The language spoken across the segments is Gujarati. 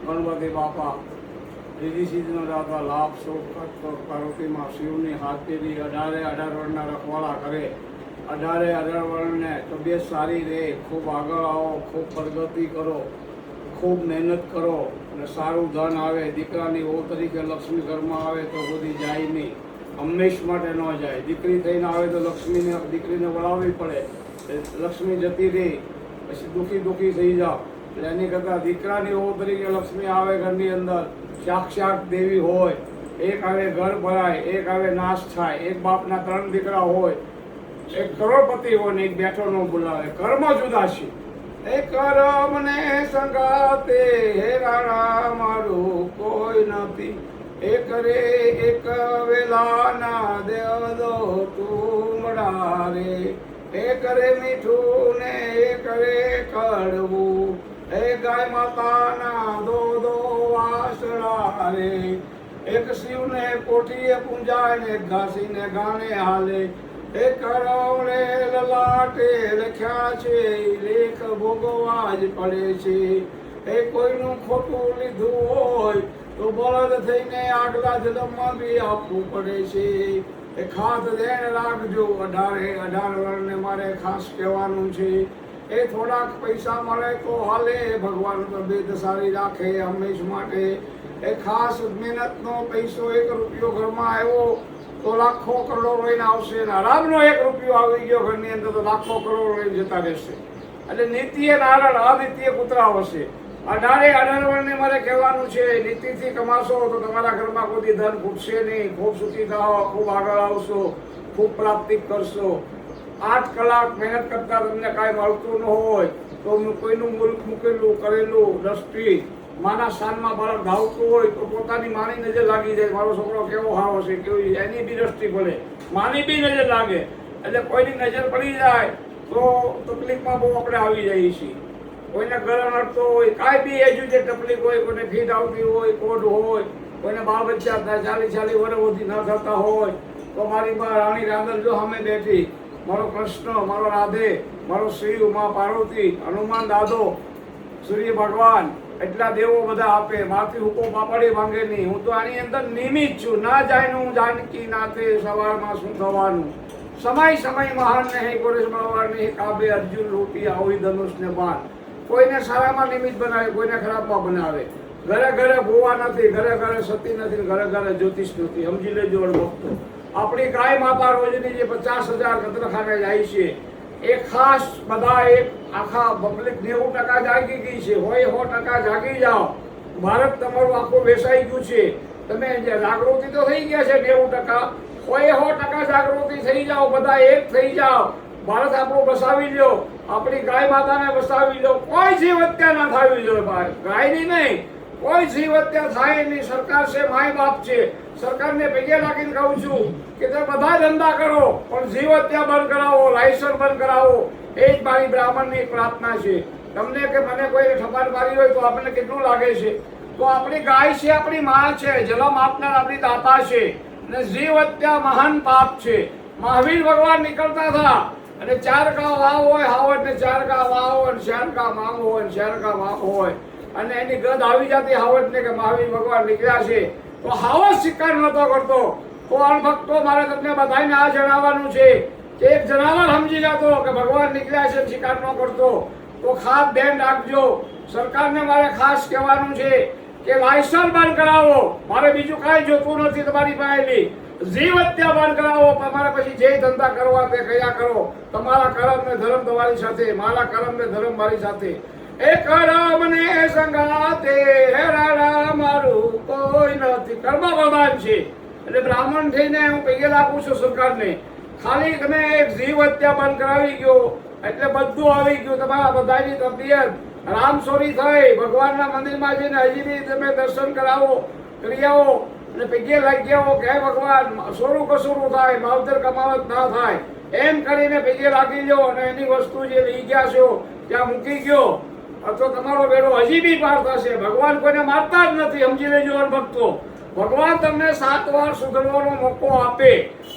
ગણપતિ બાપા રીધિ સિદ્ધિનો દાતા લાભ શોખ પાર્વતીમાં શિવની હાથેરી 18 વર્ષના રખવાળા કરે 18 વર્ષને તબિયત સારી રહે, ખૂબ આગળ આવો, ખૂબ પ્રગતિ કરો, ખૂબ મહેનત કરો અને સારું ધન આવે. દીકરાની વહુ તરીકે લક્ષ્મી ઘરમાં આવે તો બધી જાય નહીં, હંમેશ માટે ન જાય. દીકરી થઈને આવે તો લક્ષ્મીને દીકરીને વળાવવી પડે, લક્ષ્મી જતી રહી પછી દુઃખી થઈ જાઓ. એટલે એની કરતાં દીકરાની વહુ તરીકે લક્ષ્મી આવે ઘરની અંદર, સાક્ષાત દેવી હોય. એક આવે ઘર ભરાય, એક આવે નાશ થાય. એક બાપના 3 દીકરા હોય, એક કરોડપતિ હોય ને એક બેઠો ન બોલાવે. કર્મ જુદા છે. એ કર્મને સંગાતે હેરાણા મારું કોઈ નથી. એક રે એક વેલાના દેવ દો તુમડા રે. એક રે મીઠું ને એક રે કડવું. એ ગાય માતાના દો વાસળા રે. એક શિવને કોઠીએ પૂંજાય ને ઘાસીને ગાને હાલે. એ કરવણે લલાટે લખ્યા છે, લેખ ભોગવા જ પડે છે. એ કોઈનું ખોટું લીધું હોય તો બળદ થઈને આગલા જન્મમાં બી આપવું પડે છે. એ ખાસ ધ્યાન રાખજો. 18 વર્ષને મારે ખાસ કહેવાનું છે. એ થોડાક પૈસા મળે તો હાલે, ભગવાન તબિયત સારી રાખે હંમેશ માટે. એ ખાસ મહેનતનો પૈસો 1 રૂપિયો ઘરમાં આવ્યો તો લાખો કરોડો રહીને આવશે, અને આરામનો 1 રૂપિયો આવી ગયો ઘરની અંદર તો લાખો કરોડો રહીને જતા રહેશે. એટલે નીતિએ નારણ, અનિત્ય કૂતરા હશે. 18 વર્ષને મારે કહેવાનું છે, નીતિથી કમાશો તો તમારા ઘરમાં કોઈ ધન ખૂટશે નહીં. ખૂબ સુખી થાઓ, ખૂબ આગળ આવશો, ખૂબ પ્રાપ્તિ કરશો. 8 કલાક મહેનત કરતા તમને કાંઈ મળતું ન હોય તો કોઈનું મુલ્ક મૂકેલું કરેલું દ્રષ્ટિ, માના સ્થાનમાં બાળક ધાવતું હોય તો પોતાની માની નજર લાગી જાય. મારો છોકરો કેવો હાવ હશે, કેવી એની બી દ્રષ્ટિ પડે, માની બી નજર લાગે. એટલે કોઈની નજર પડી જાય તો તકલીફમાં બહુ આપણે આવી જઈએ છીએ. કોઈને ગળણ અડતો હોય, કાંઈ બી એજ્યુકેટ તકલીફ હોય, કોઈને ફીટ આવતી હોય, કોડ હોય, કોઈને બાળ બચ્ચા 40 વર્ષ સુધી ન થતા હોય તો મારી માં રાણી રાંધણ જો સામે બેઠી, મારો કૃષ્ણ, મારો રાધે, મારો શિવ, માં પાર્વતી, હનુમાન દાદો, સૂર્ય ભગવાન, એટલા દેવો બધા આપે. માથી હુકો પાપડી ભાંગે નહીં. હું તો આની અંદર નિમિત્ત છું. ના જાયનું જાનકી નાથે સવારમાં શું થવાનું. સમય મહાન નહીં, ગોરેશ મળવાર નહીં, કાબે અર્જુન રોટી આવી ધનુષ ને બાણ. કોઈને સારામાં નિમિત્ત બનાવે, કોઈને ખરાબમાં બનાવે. ઘરે ઘરે ભૂવા નથી, ઘરે ઘરે સતી નથી, ઘરે ઘરે જ્યોતિષ નથી. સમજી લેજો ભક્તો. આપણી ગાય માતા રોજની જે 50,000 કતરખાને જાય છે, એ ખાસ બધા એક આખા પબ્લિક 90% જાગી ગઈ છે. હોય 100% જાગી જાઓ. ભારત તમારું આખું વેસાઈ ગયું છે. તમે જાગૃતિ તો થઈ ગયા છે 90%. હોય 100% જાગૃતિ થઈ જાઓ, બધા એક થઈ જાઓ. ભારત આપણું બસાવી લો, આપણી ગાય માતાને બસાવી લો. કોઈ જીવ હત્યા ના થવી જોઈએ. ગાયની નહીં, કોઈ જીવ હત્યા થાય નહીં. સરકાર છે, માય બાપ છે. સરકારને પગે લાગીને કહું છું કે તમે બધા ધંધા કરો પણ જીવ હત્યા બંધ કરાવો, લાયસન્સ બંધ કરાવો. એ જ મારી બ્રાહ્મણની પ્રાર્થના છે. તમને કે મને કોઈ ઠપાર મારી હોય તો આપણને કેટલું લાગે છે? તો આપણી ગાય છે, આપણી માં છે, જન્મ આપનાર આપણી દાતા છે. અને જીવ હત્યા મહાન પાપ છે. મહાવીર ભગવાન નીકળતા હતા અને 4 કા વાવ હોય, હાવડ ને 4 કા વાવ હોય, 4 કા માંગ હોય, 4 કા વાવ હોય, અને એની ગદ આવી જતી હાવડ ને કે મહાવીર ભગવાન નીકળ્યા છે. તો હાવડ શિકાર નતો કરતો. તો અણભક્તો, મારે તમને બધાને આ જણાવવાનું છે કે એક જનાવર સમજી જતો કે ભગવાન નીકળ્યા છે, શિકાર ન કરતો. તો ખાસ ધ્યાન રાખજો. સરકારને મારે ખાસ કહેવાનું છે કે લાયસન્સ બંધ કરાવો. મારે બીજું કાંઈ જોતું નથી તમારી પાસેથી. જીવ હત્યા બંધ કરાવો. તમારે પછી જે ધંધા કરવા તે કયા કરો. તમારા કર્મ ને ધર્મ તમારી સાથે, મારા કર્મ ને ધર્મ મારી સાથે. એ કર્મને સંગાતે હેરાડા મારું કોઈ નથી. કર્મ પ્રધાન છે. એટલે બ્રાહ્મણ થઈને હું પૈયે લાગુ છું સરકારને. ખાલી તમે એક જીવ હત્યા બંધ કરાવી ગયો એટલે બધું આવી ગયું. તમારા બધાની તબિયત રામસોરી થઈ. ભગવાનના મંદિરમાં જઈને હજી બી તમે દર્શન કરાવો, કરી આવો અને પૈયે લાગી આવો કે ભગવાન સોરું કસોરું થાય, માવતર કમાવત ના થાય, એમ કરીને પૈયે લાગી લો. અને એની વસ્તુ જે લઈ ગયા છો ત્યાં મૂકી ગયો તો તમારો બેડો હજી બી પાર થશે. ભગવાન કોઈને મારતા જ નથી. સમજી લેજો ભક્તો. ભગવાન તમને 7 વાર સુધરવાનો મોકો આપે.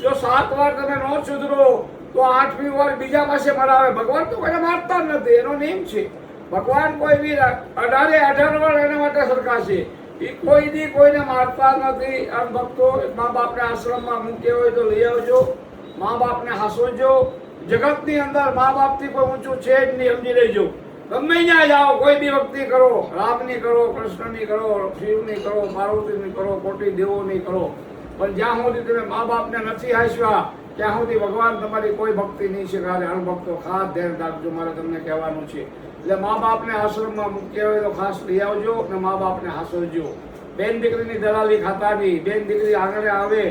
જો 7 વાર તમે ન સુધરો તો 8મી વાર બીજા પાસે મરાવે. ભગવાન તો કોઈને મારતા જ નથી, એનો નિયમ છે. ભગવાન કોઈ બી 18 વર્ષ એના માટે સરખા છે. એ કોઈ દી કોઈને મારતા નથી. આ ભક્તો મા બાપને આશ્રમમાં મૂક્યા હોય તો લઈ આવજો, મા બાપને હાંસવજો. જગતની અંદર મા બાપથી કોઈ ઊંચું છે જ નહીં, સમજી લેજો. ગમે ત્યાં જાઓ, કોઈ બી ભક્તિ કરો, રામની કરો, કૃષ્ણની કરો, શિવની કરો, પાર્વતીની કરો, કોટી દેવોની કરો, પણ જ્યાં સુધી તમે મા બાપને નથી હાંસવા ત્યાં સુધી ભગવાન તમારી કોઈ ભક્તિ નહીં શીખવાડે. અણભક્તો ખાસ ધ્યાન રાખજો, મારે તમને કહેવાનું છે. એટલે મા બાપને આશ્રમમાં મૂક્યા હોય તો ખાસ લઈ આવજો અને મા બાપને હાંસવજો. બેન દીકરીની દલાલી ખાતા નહીં. બેન દીકરી આગળ આવે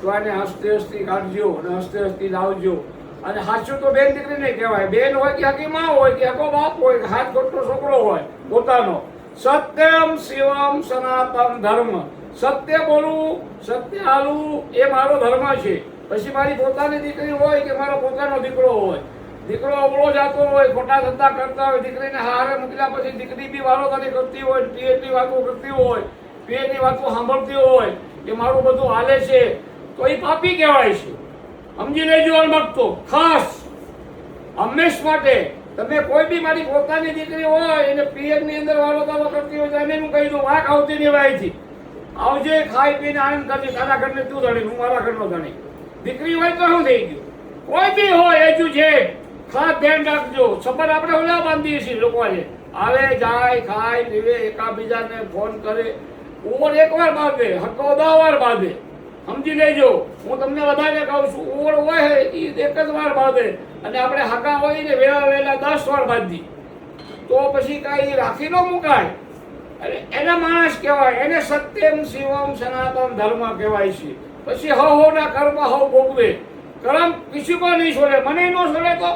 તો એને હસતી હસતી કાઢજો અને હસતી હસતી લાવજો. અને સાચું તો બેન દીકરીને કહેવાય. બેન હોય કે હકી માં હોય કે હકો બાપ હોય કે હાથ ખોટો છોકરો હોય પોતાનો. સત્યમ શિવમ સનાતન ધર્મ. સત્ય બોલવું, સત્ય હાલવું એ મારો ધર્મ છે. પછી મારી પોતાની દીકરી હોય કે મારો પોતાનો દીકરો હોય, દીકરો અવળો જતો હોય, ખોટા ધંધા કરતા હોય, દીકરીને હારે મૂક્યા પછી દીકરી બી વારોતાની કરતી હોય, પીએની વાતો કરતી હોય, પીએની વાતો સાંભળતી હોય કે મારું બધું હાલે છે, તો એ પાપી કહેવાય છે. સમજી લેજો અણભક્તો. ખાસ હંમેશ માટે તમે કોઈ બી મારી પોતાની દીકરી હોય એને પીએની અંદર વારોતાઓ કરતી હોય તો એને હું કહી દઉં, વાંક આવતી નહીં વાયથી આવજે, ખાઈ પીને આનંદ કરજે. તારા ઘરને તું ધણી, હું મારા ઘરનો ધણી. દીકરી હોય તો શું થઈ ગયું? કોઈ બી હોય એજુ છે, ખાસ ધ્યાન રાખજો. સફર આપણે ઓલા બાંધીએ છીએ લોકોએ, આવે જાય, ખાય પીવે, એકાબીજાને ફોન કરે. ઓર એકવાર બાંધે, હક્કો 10 વાર બાંધે. સમજી લેજો. હું તમને વધારે કહું છું, ઓર હોય એ એક જ વાર બાંધે અને આપણે હકા હોય ને વહેલા 10 વાર બાંધી તો પછી કાંઈ રાખી ન મુકાય. એને માણસ કહેવાય, એને સત્યમ શિવમ સનાતન ધર્મ કહેવાય છે. પછી હવના કર્મ હવ ભોગવે. કર્મ કિસી કો નહીં છોડે. મને ન છોડે તો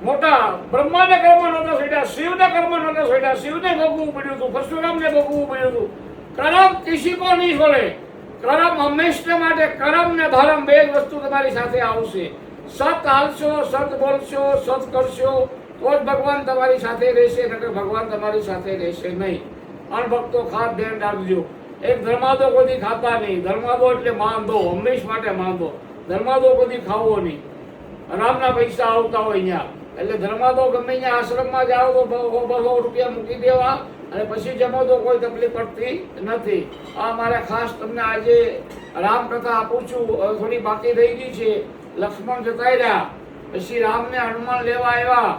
મોટા બ્રહ્માને કર્મ નહોતા છોડ્યા, શિવને કર્મ નહોતા છોડ્યા, શિવને ભોગવવું પડ્યું હતું, પરશુરામને ભોગવવું પડ્યું હતું. કર્મ કિસી કો નહીં છોડે. કર્મ હંમેશા માટે કર્મ ને ધર્મ બે જ વસ્તુ તમારી સાથે આવશે. સત હાલશો, સત બોલશો, સત કરશો તો જ ભગવાન તમારી સાથે રહેશે, નકર ભગવાન તમારી સાથે રહેશે નહીં. અણભક્તો ખાસ ધ્યાન રાખજો. એક ધર્માદો કોઈ ખાતા નહીં. ધર્માદો એટલે માંદો, હંમેશ માટે માંદો. ધર્માદો કોઈ ખાવો નહીં. રામના પૈસા આવતા હોય અહીંયા, એટલે ધર્માદો ગમે ત્યાં આશ્રમમાં જાઓ તો 200 રૂપિયા મૂકી દેવા અને પછી જમો તો કોઈ તકલીફ પડતી નથી. આ મારે ખાસ તમને આજે રામકથા આપું છું. થોડી બાકી રહી ગઈ છે. લક્ષ્મણ જતા રહ્યા, પછી રામને હનુમાન લેવા આવ્યા.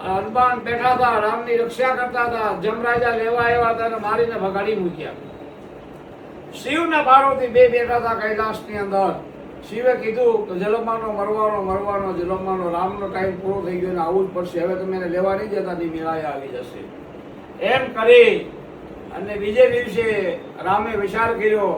હનુમાન બેઠા હતા, રામની રક્ષા કરતા હતા. જમરાજા લેવા આવ્યા હતા અને મારીને ભગાડી મૂક્યા. શિવ ને પાર્વતી બે બેઠા હતા કૈલાસની અંદર. શિવે કીધું કે જલમાનો મરવાનો જલમાનો, રામનો ટાઈમ પૂરો થઈ ગયો ને આવું જ પડશે, હવે તમે એને લેવા નહીં જતા, ની મેળાએ આવી જશે. એમ કરી અને બીજે દિવસે રામે વિચાર કર્યો.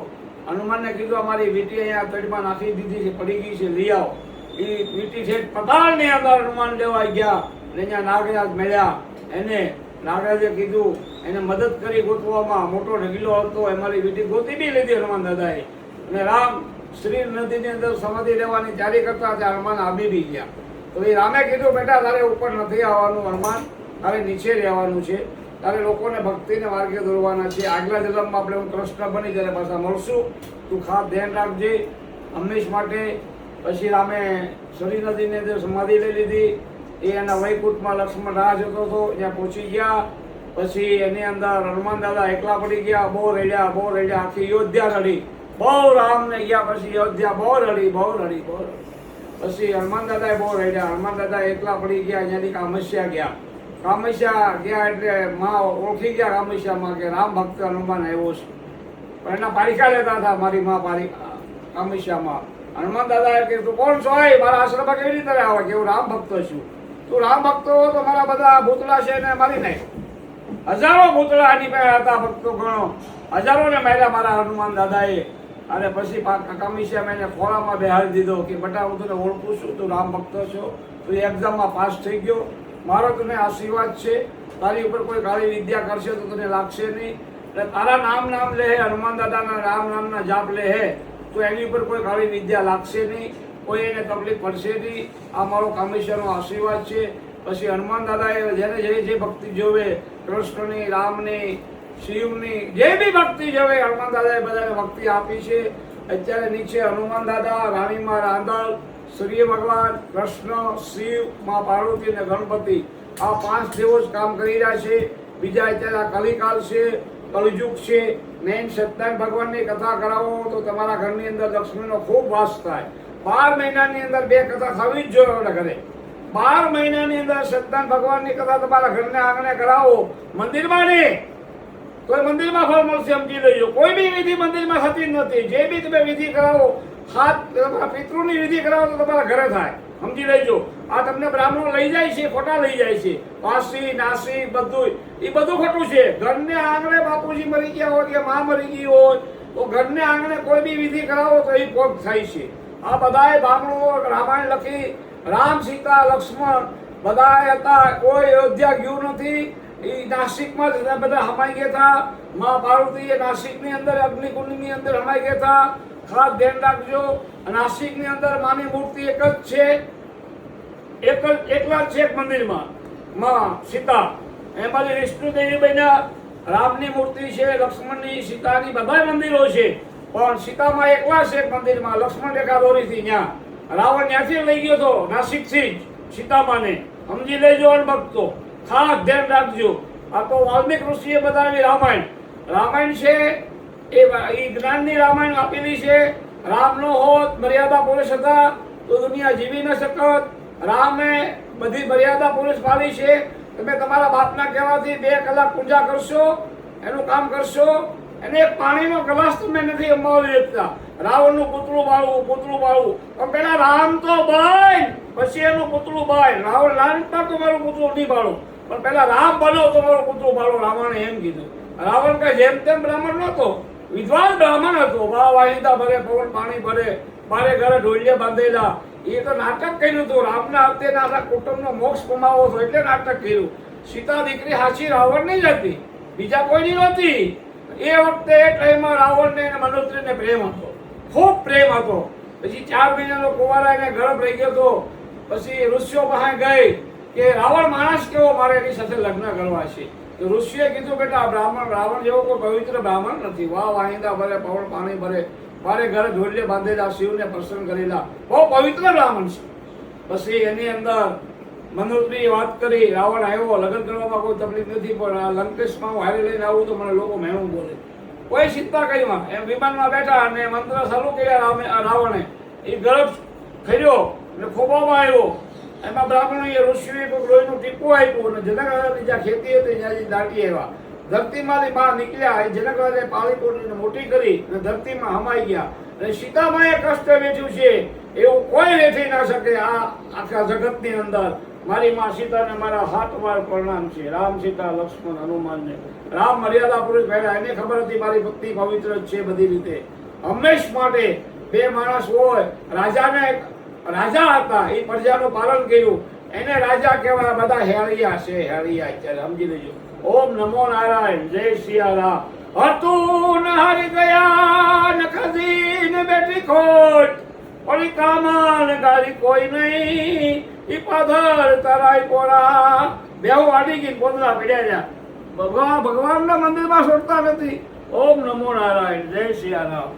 હનુમાનને કીધું અમારી વીંટી અહીંયા તળમાં નાખી દીધી છે, પડી ગઈ છે, લઈ આવો. એ વીંટી છે પતાળની અંદર હનુમાન લેવા ગયા અને અહીંયા નાગરાજ મળ્યા. એને નાગરાજે કીધું, એને મદદ કરી ગોતવામાં. મોટો ઢગલો હતો, એમાંની વીંટી ગોતી બી લીધી હનુમાન દાદાએ. અને રામ શ્રી નદીની અંદર સમાધિ લેવાની તૈયારી કરતા હતા, હનુમાન આવી બી ગયા. તો એ રામે કીધું, બેટા તારે ઉપર નથી આવવાનું હનુમાન, તારે નીચે રહેવાનું છે, તારે લોકોને ભક્તિને માર્ગે દોરવાના છે. આગલા જન્મમાં આપણે હું કૃષ્ણ બની જ્યારે પાછા મળશું, તું ખાસ ધ્યાન રાખજે હંમેશ માટે. પછી રામે સરી નદીની અંદર સમાધિ લઈ લીધી. એ એના વૈકુંઠમાં લક્ષ્મણ રાહ જોતો હતો, ત્યાં પહોંચી ગયા. પછી એની અંદર હનુમાન દાદા એકલા પડી ગયા. બહુ રડ્યા, આખી અયોધ્યા રડી. બહુ રામને ગયા પછી અયોધ્યા બહુ રડી. પછી હનુમાન દાદાએ બહુ રડ્યા. હનુમાન દાદા એકલા પડી ગયા. અહીંયાથી કામસ્યા ગયા. કામસ્યા ગયા એટલે માં ઓળખી ગયા કામસ્યામાં કે રામ ભક્ત હનુમાન આવ્યો છે. પણ એના પારીખા લેતા હતા મારી માં કામસ્યામાં. હનુમાન દાદાએ કીધું, તું કોણ છો? મારા આશ્રમમાં કેવી રીતે આવે કે હું રામ ભક્ત છું? તું રામ ભક્ત હો તો મારા બધા ભૂતળા છે એને મારી નાખ. હજારો ભૂતળા આની પાસે હતા, ભક્તો ગણો, હજારોને માર્યા મારા હનુમાન દાદાએ. અને પછી કામસ્યામાં એને ખોળામાં બેહાડી દીધો કે બેટા હું તને ઓળખું છું, તું રામ ભક્ત છો, તું એક્ઝામમાં પાસ થઈ ગયો, મારો તને આશીર્વાદ છે, તારી ઉપર કોઈ કાળી વિદ્યા કરશે તો તને લાગશે નહીં. એટલે તારા નામ લે, હનુમાન દાદાના રામ નામના જાપ લે તો એની ઉપર કોઈ કાળી વિદ્યા લાગશે નહીં, કોઈ એને તકલીફ પડશે નહીં. આ મારો કામેશ્વરનો આશીર્વાદ છે. પછી હનુમાન દાદાએ જેને જે ભક્તિ જોવે, કૃષ્ણની, રામની, શિવની, જે બી ભક્તિ જોવે હનુમાન દાદાએ બધાને ભક્તિ આપી છે. અત્યારે નીચે હનુમાન દાદા, રાણીમાં રાંદલ, સૂર્ય ભગવાન, કૃષ્ણ, શિવ, મા પાર્વતી અને ગણપતિ આ 5 દેવો જ કામ કરી રહ્યા છે. બીજા અત્યારે આ કલિકાલ છે, કલયુગ છે. મેન સત્યનારાયણ ભગવાનની કથા કરાવો તો તમારા ઘરની અંદર લક્ષ્મીનો ખૂબ વાસ થાય. 12 મહિનાની અંદર 2 કથા થવી જ જોઈએ આપણા ઘરે. 12 મહિનાની અંદર સત્યનારાયણ ભગવાનની કથા તમારા ઘરના આંગણે કરાવો, મંદિરમાં નહીં તો મંદિરમાં ફળ મળશે, સમજી લેજો. કોઈ બી વિધિ મંદિરમાં થતી જ નથી. જે બી તમે વિધિ કરાવો, હાથ તમારા પિતૃની વિધિ કરાવો તો તમારા ઘરે થાય, સમજી લેજો. આ તમને બ્રાહ્મણો લઈ જાય છે, ખોટા લઈ જાય છે. વાસી નાસી બધું એ બધું ખોટું છે. ઘરને આંગણે બાપુજી મરી ગયા હોય કે માં મરી ગઈ હોય તો ઘરને આંગણે કોઈ બી વિધિ કરાવો તો એ ભોગ થાય છે. આ બધાએ બ્રાહ્મણો રામાયણ લખી, રામ સીતા લક્ષ્મણ બધાએ હતા, કોઈ અયોધ્યા ગયું નથી. એ નાસિકમાં જ બધા હમાઈ ગયા હતા. માં પાર્વતી એ નાસિકની અંદર અગ્નિકુંડની અંદર હમાઈ ગયા હતા. ખાસ ધ્યાન રાખજો, નાસિકની અંદર માની મૂર્તિ એક જ છે, એકલા જ છે એક મંદિરમાં માં સીતા. એમાંથી વિષ્ણુ દેવી બન્યા, રામની મૂર્તિ છે, લક્ષ્મણની, સીતાની બધા મંદિરો છે. પણ સીતામાં એકલા છે એક મંદિરમાં, લક્ષ્મણ રેખા દોરીથી ત્યાં. રાવણ ત્યાંથી લઈ ગયો હતો નાસિકથી જ સીતામાને, સમજી લેજો અણભક્તો. ખાસ ધ્યાન રાખજો. આ તો વાલ્મીક ઋષિએ બનાવી રામાયણ. રામાયણ છે એ જ્ઞાનની રામાયણ આપેલી છે. રામ નો હોત, મર્યાદા પુરુષ હતા તો દુનિયા જીવી ન શકત. રામે બધી મર્યાદા પુરુષ પાડી છે. તમે તમારા બાપના કહેવાથી 2 કલાક પૂજા કરશો, એનું કામ કરશો, એને એક પાણીનો ગ્લાસ તમે નથી અમાવી શકતા. રાવણનું પૂતળું બાળવું. પણ પેલા રામ તો બાય, પછી એનું પૂતળું બાય. રાવણ નાનપણ તો મારું પૂતળું નહીં બાળો, પણ પેલા રામ બનો તો મારું પૂતળું બાળો. રાવણે એમ કીધું. રાવણ કઈ જેમ તેમ બ્રાહ્મણ નહોતો, વિદ્વાન બ્રાહ્મણ હતો. વાહિંદા ભરે, પવન પાણી ભરે, બારે ઘરે ઢોલિયા બાંધેલા. એ તો નાટક કર્યું હતું. રામના હસ્તે આખા કુટુંબનો મોક્ષ કમાવો હતો એટલે નાટક કર્યું. સીતા દીકરી હાચી રાવણની જ હતી, બીજા કોઈની નહોતી. એ વખતે એ ટાઈમમાં રાવણને અને મનોત્રીને પ્રેમ હતો, ખૂબ પ્રેમ હતો. પછી 4 મહિનાનો કુંવારા એને ગર્ભ રહી ગયો હતો. પછી ઋષિઓ પાસે ગઈ કે રાવણ માણસ કેવો, મારે એની સાથે લગ્ન કરવા છે. તો ઋષિએ કીધું બેટા રાવણ જેવો કોઈ પવિત્ર બ્રાહ્મણ નથી. વાહિંદા ભરે, પવન પાણી ભરે, મારે ઘરે ઢોલિયે બાંધેલા, શિવને પ્રસન્ન કરેલા, બહુ પવિત્ર બ્રાહ્મણ છે. પછી એની અંદર મનોત્રીએ વાત કરી. રાવણ આવ્યો, લગ્ન કરવામાં કોઈ તકલીફ નથી, પણ આ લંકેશમાં હું હારે લઈને આવું તો મને લોકો મેણું બોલે. કોઈ ચિંતા કરીમાં એમ વિમાનમાં બેઠા અને મંત્ર ચાલુ કર્યા. રાવણે એ ગર્ભ ખર્યો અને ખોબામાં આવ્યો. એમાં બ્રાહ્મણોએ ઋષિએ કોઈ લોહીનું ટીપું આપ્યું અને જનકરાજાની જ્યાં ખેતી હતી ત્યાંથી દાટી આવ્યા. ધરતીમાંથી બહાર નીકળ્યા. એ જનકરાજાએ પાળી પોડીને મોટી કરી અને ધરતીમાં હમાઈ ગયા. અને સીતામાએ કષ્ટ વેઠ્યું છે એવું કોઈ વેઠી ના શકે આ આખા જગતની અંદર. મારી માં સીતાને મારા 7 વાર પ્રણામ છે. રામ, સીતા, લક્ષ્મણ, હનુમાનને. રામ મર્યાદા પુરુષ પહેલા, એને ખબર હતી મારી ભક્તિ પવિત્ર જ છે બધી રીતે. હંમેશ માટે 2 માણસ હોય. રાજા હતા, એ પ્રજાનું પાલન કર્યું, એને રાજા કહેવાય. બધા હેળિયા છે, હેળિયા. અત્યારે સમજી લેજો. ઓમ નમો નારાયણ, જય સિયારામ. હતું ન હારી ગયા ન ખજી ને બેઠી ખોટ, પડી કામા ગાડી કોઈ નહીં. ઈ પાધર તરાઈ પોરા, બેહુ આડી ગઈ, પોદરા પડ્યા. ભગવાનના મંદિરમાં છોડતા નથી. ઓમ નમો નારાયણ, જય સિયારામ.